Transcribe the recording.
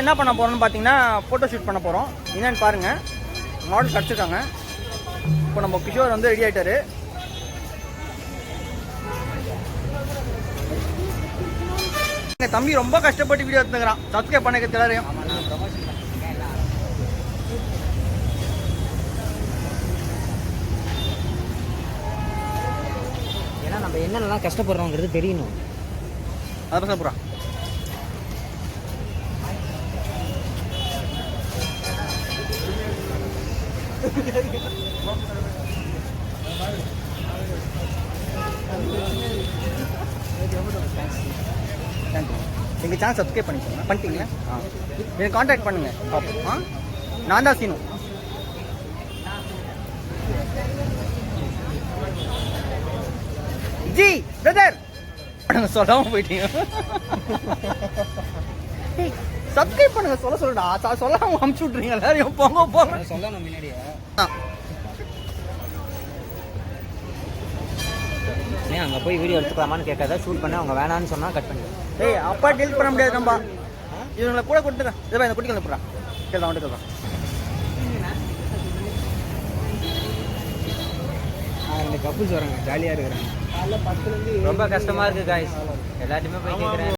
என்ன பண்ண போகிறோம்னு பார்த்தீங்கன்னா ஃபோட்டோ ஷூட் பண்ண போகிறோம். என்னென்னு பாருங்கள். மாடல் கிடச்சிருக்காங்க. இப்போ நம்ம கிஷோர் வந்து ரெடி ஆகிட்டாரு. எங்கள் தம்பி ரொம்ப கஷ்டப்பட்டு வீடியோ எடுத்துக்கிறான். சப்ஸ்கிரைப் பண்ணிக்க எல்லாரையும். ஏன்னா நம்ம என்னென்னலாம் கஷ்டப்படுறோங்கிறது தெரியணும். அதை பசங்க போகிறான். எங்கள் சேனல் சப்ஸ்கிரைப் பண்ணிக்கோங்க. பண்ணிட்டீங்களா? எனக்கு கான்டாக்ட் பண்ணுங்கள் பார்ப்போம். நான் தான் சீனு. ஜி பிரதர் சொல்லாமல் போயிட்டீங்க. சப்ஸ்கிரைப் பண்ணுங்க. சொல்லடா. சொல்லாமல் அமுச்சு விட்றீங்க எல்லாரையும். போங்க சொல்லணும் முன்னாடியே. ஏன் அங்கே போய் வீடியோ எடுத்துக்கலாமான்னு கேட்காத. ஷூட் பண்ண அவங்க வேணான்னு சொன்னால் கட் பண்ணி. ஏய் அப்பா டெலிட் பண்ண முடியாது. நம்ம இவங்களை கூட கொடுத்துருக்கேன். இதை இந்த குட்டிக்கு வந்துடுறான். கேள்வி வந்துட்டு இருக்கான். இந்த கப்புள்ஸ் வராங்க, ஜாலியாக இருக்கிறாங்க. ரொம்ப கஷ்டமாக இருக்குது காய்ஸ். எல்லாத்தையுமே போய் கேட்குறேன்.